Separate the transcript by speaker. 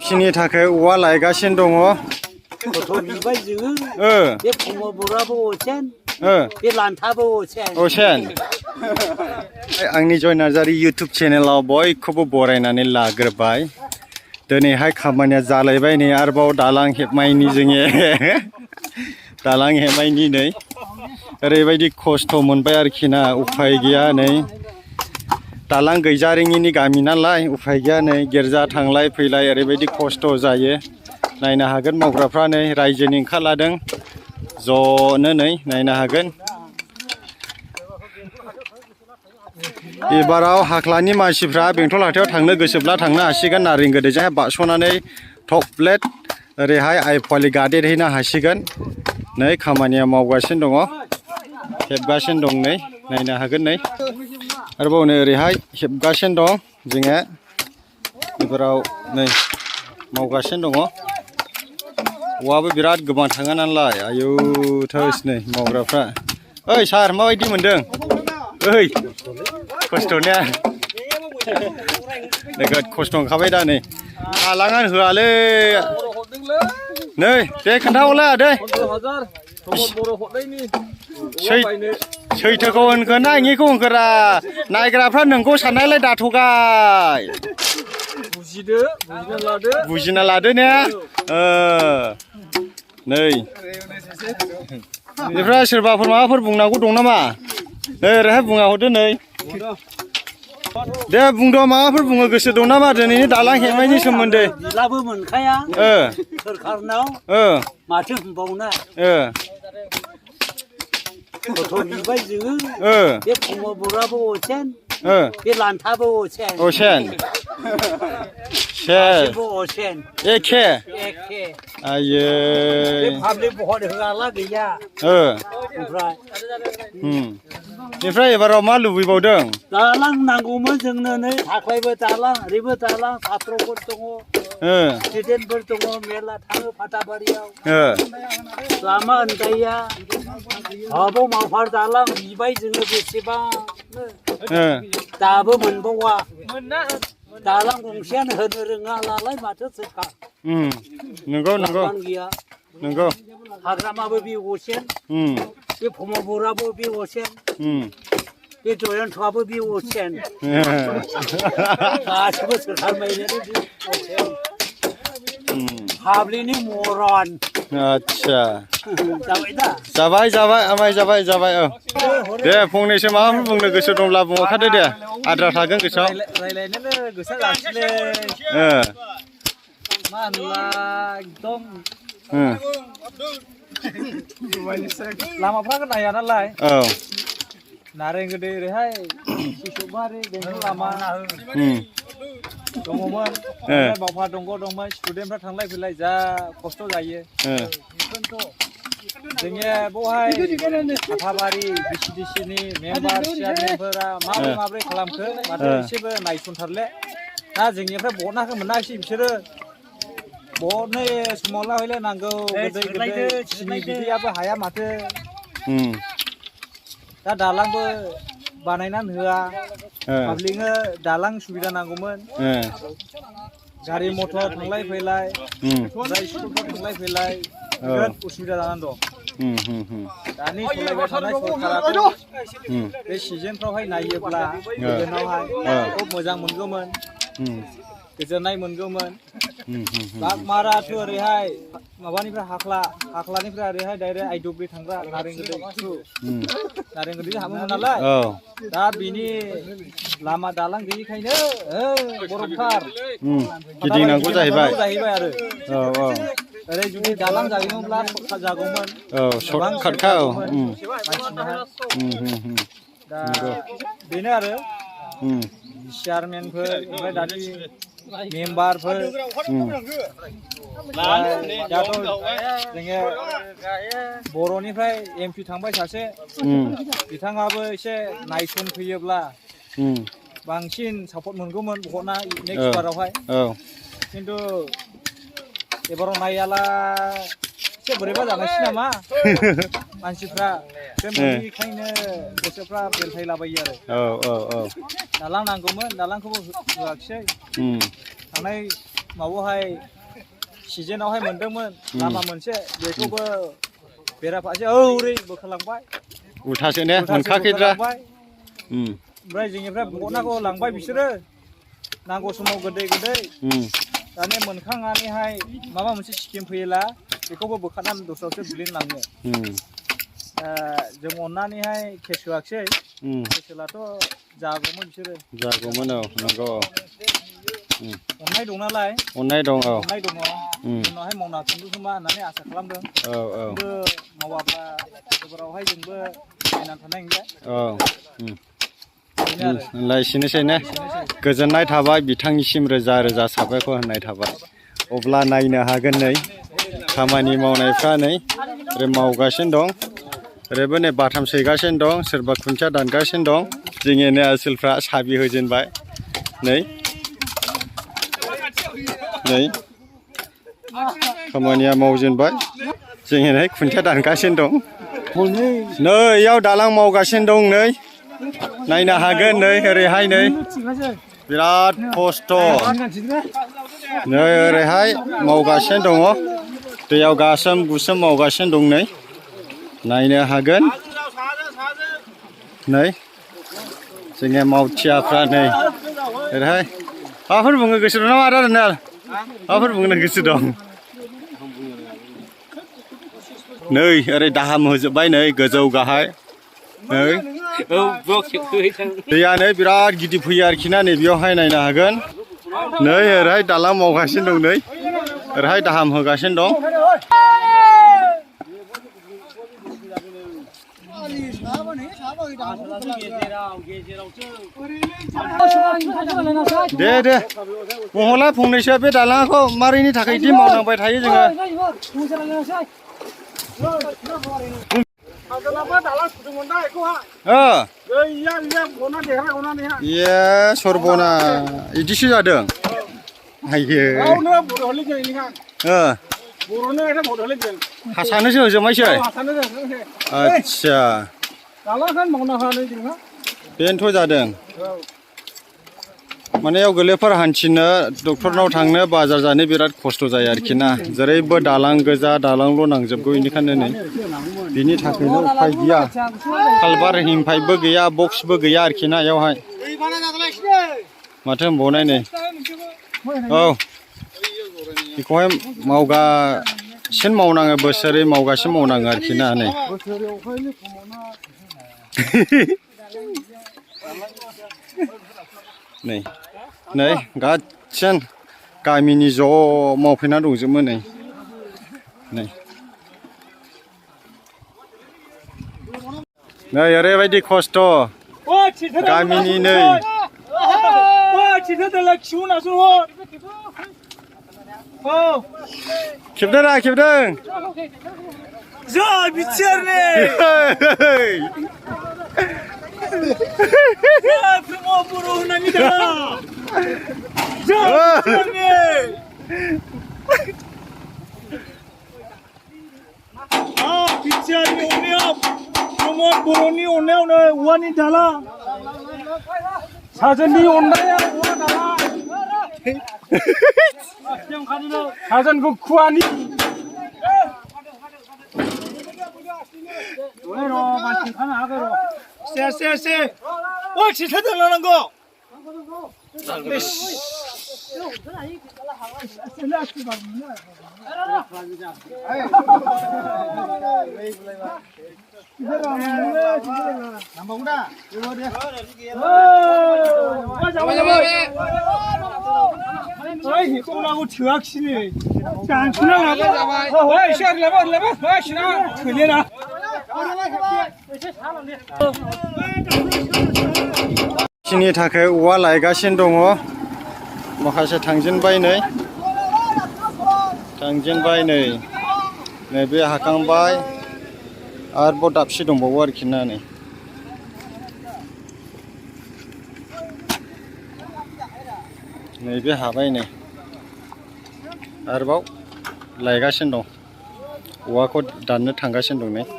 Speaker 1: मानसिनि थाखाय औवा लायगासिनो दङ
Speaker 2: गथ' बिबाय जोङो बे फुङावबोराबो असेन बे लान्थाबो
Speaker 1: असेन आंनि जय नार्जारि इउटुब चेनेलाव बयखौबो बरायनानै लाग्रोबाय दिनैहाय खामानिया जालायबाय नै आरोबाव दालां हेबनायनि जोङो दालां हेबनायनि नै ओरैबायदि खस्थ' मोनबाय आरोखि ना उफाय गैया नै दालां गैजारिङिनि गामि नालाय उफाय गैया नै गिर्जा थांलाय फैलाय ओरैबायदि खस्थ' जायो नायनो हागोन मावग्राफ्रा नै रायजोनि ओंखारलादों ज'नो नै नायनो हागोन एबाराव हाख्लानि मानसिफ्रा बेंटल हाथायाव थांनो गोसोब्ला थांनो हासिगोन नारें गोदैजोंहाय बारस'नानै टप प्लेट ओरैहाय आइफवालि गादेरहैनो हासिगोन नै खामानिया मावगासिनो दङ हेबगासिनो दं नै नायनो हागोन नै आरोबाव नै ओरैहाय हेबगासिनो दं जोङो एबाराव नै मावगासिनो दङ औवाबो बिराद गोबां थाङो नालाय आयौ थोस नै मावग्राफ्रा ओइ सार माबायदि मोनदों ओइ खस्थ'निया नोगोद खस्थ' ओंखारबाय दा नै दालाङानो होआलै नै दे खोन्थाहरलाय आदै सैथोखौ होनगोन ना इङिखौ होनगोरा नायग्राफ्रा नोंखौ साननायलाय दाथ'गाय बुजिना लादो ने नै बेनिफ्राय सोरबाफोर माबाफोर बुंनांगौ दं नामा नै ओरैहाय बुंना हरदो नै दे बुंद' माबाफोर बुंनो गोसो दं नामा दिनैनि दालां हेबनायनि सोमोन्दै
Speaker 2: बिलाबो मोनखाया सोरखारनाव माथो होनबावना गथ' बिबाय जोङो बे फुङावबोराबो असेन बे लान्थाबो असेन एखे आयै पाब्लिक भट होआला गैया ओमफ्राय एबाराव मा लुबैबावदों दालां नांगौमोन जोंनो नै थाख्लायबो दालां ओरैबो दालां सात्रफोर दङ स्टुडेन्टफोर दङ मेरला थाङो फाथाबारियाव लामा होनजाया हाबाव मावफार दालां बिबाय जोङो बेसेबां दाबो मोनबावा दालां गंसेयानो होनो रोङा लालाय माथो सोरखार
Speaker 1: नंगौ नंगौ नंगौ
Speaker 2: हाग्रामाबो बे असेन बे फमाबराबो बे असेन बे जयन्तआबो बे असेन गासिबो सोरखार माइयानो बे असेन हाब्लिनि मरन
Speaker 1: आच्छा
Speaker 2: जाबाय दा
Speaker 1: जाबाय आमाय जाबाय दे फंनैसो माबाफोर बुंनो गोसो दंब्ला बुंहरखादो दे आद्रा थागोन गोसोआव
Speaker 2: रायलायनोनो गोसो जासिलै मा होनला एकदम लामाफ्रा नाया नालाय नारें गोदै ओरैहाय सिसुबारि बेंटल लामा दङमोन बावफा दंग' दंमोन स्टुडेन्टफ्रा थांलाय फैलाय जा खस्थ' जायो जोङो बेवहाय फाथाबारि बिसिडिसिनि मेम्बार चेयारमेनफोरा माब्रै खालामखो माथो एसेबो नायसनथारले दा जोंनिफ्राय बहनाखौ मोनाखिसै बिसोरो बहननो समावला हयले नांगौ गोदै सिनि बिदैयाबो हाया माथो दा दालांबो बानायनानै होआ पाब्लिकनो दालां सुबिदा नांगौमोन गारि मटर थांलाय फैलाय स्कुलफ्राव थांलाय फैलाय बिराद उसुबिदा जानानै दं दानि सलायबाय थानाय सरकाराथ' बे सिजनफ्रावहाय नायोब्ला गोजानावहाय खुब मोजां मोनगौमोन गोजोननाय मोनगौमोन बागमाराथ' ओरैहाय माबानिफ्राय हाख्लानिफ्राय ओरैहाय डाइरेक्ट आइदुब्रि थांग्रा नारें गोदै हाबोमोन नालाय दा बिनि लामा दालां गैयिखायनो बरफथार
Speaker 1: गिदिंनांगौ जाहैबाय
Speaker 2: आरो ओरै जुदि दालां जायोमोनब्ला सर्टकाट जागौमोन
Speaker 1: सर्टकाटखा
Speaker 2: दा बेनो आरो चेयारमेनफोर ओमफ्राय दानि मेम्बारफोर दाथ' जोङो बर'निफ्राय MP थांबाय सासे बिथाङाबो एसे नायसन फैयोब्ला बांसिन सापर्ट मोनगौमोन भटना नेक्स्ट बारावहाय खिन्थु एबाराव नायाला एसे बोरैबा जानायसै नामा मानसिफ्रा बे मोनैखायनो गोसोफ्रा बेलथायलाबायो आरो दालां नांगौमोन दालांखौबो होआखिसै थांनाय माबायावहाय सिजेनावहाय मोनदोंमोन लामा मोनसे बेखौबो बेराफारसे ओरै बोखारलांबाय
Speaker 1: उल्थासो ने मोनखाखैद्रा
Speaker 2: ओमफ्राय जोंनिफ्राय बहनाखौ लांबाय बिसोरो नांगौ समाव गोदै दानिया मोनखांनानैहाय माबा मोनसे स्किम फैयोला बेखौबो बोखारनानै दस्रायावसो बुलिनलाङो जों अननानैहाय केस होआखिसै केस होलाथ' जागौमोन बिसोरो
Speaker 1: जागौमोन औ नंगौ
Speaker 2: अननाय दं नालाय
Speaker 1: अननाय दं औ
Speaker 2: अननाय दङ उनावहाय मावना फिनगोन खोमा होननानै आसा खालामदों खिन्थु मावाब्ला एबारावहाय जोंबो नायनानै थानाय नंला
Speaker 1: होनलाय एसेनोसै ने गोजोननाय थाबाय बिथांनिसिम रोजा रोजा साबायखर होननाय थाबाय अब्ला नायनो हागोन नै खामानि मावनायफ्रा नै ओरै मावगासिनो दं ओरैबो नै बाथाम सैगासिनो दं सोरबा खुन्थिया दानगासिनो दं जोंनिनो ओनसोलफ्रा साबि होजेनबाय नै खामानिया मावजेनबाय जोंनिहाय खुन्थिया दानगासिनो दं नै इयाव दालां मावगासिनो दं नै नायनो हागोन नै ओरैहाय नै बिराद खस्थ' नै ओरैहाय मावगासिनो दङ दैयाव गासोम गुसोम मावगासिनो दं नै नायनो हागोन नै जोंनि मावथियाफ्रा नै ओरैहाय माबाफोर बुंनो गोसो दं नामा आदा दोननाल माबाफोर बुंनो गोसो दं नै ओरै दाहाम होजोब्बाय नै गोजौ गाहाय नै दैया नै बिराद गिदिर फैयो आरोखि ना नै बेयावहाय नायनो हागोन नै ओरैहाय दालां मावगासिनो दं नै ओरैहाय दाहाम होगासिनो दं दे बुंहरला फंनैसो बे दालांखौ मारैनि थाखाय बिदि मावनांबाय थायो जोङो इये सरबना इदिसो जादों आयो हासानोसो होजोबनायसै आदसा बेनोथ' जादों माने याव गोरलैफोर हान्थिनो डक्टरनाव थांनो बाजार जानो बिराद खस्थ' जायो आरोखि ना जेरैबो दालां गोजा दालांल' नांजोबगौ बेनिखायनो नै बिनि थाखायनो उफाय गैया कालभार हिमफाइबो गैया बक्सबो गैया आरोखि ना यावहाय माथो होनबावनाय नै औ बेखौहाय मावगासिनो मावनाङो बोसोरै मावगासिनो मावनाङो आरोखि ना नै नै गासिन गामिनि ज' मावफैना दंजोबो नै ओरैबायदि खस्थ' गामिनि नै खेबदों
Speaker 2: बर'नि अननायावनो औवानि दालां साजोननि अननाया औवा दालां साजोनखौ खुवानि
Speaker 1: नि थाखाय औवा लायगासिनो दङ माखासे थांजेनबाय नै बे हाखांबाय आरोबाव दाबसे दंबावो आरोखि ना नै नैबे हाबाय नै आरोबाव लायगासिनो दं औवाखौ दाननो थांगासिनो दं नै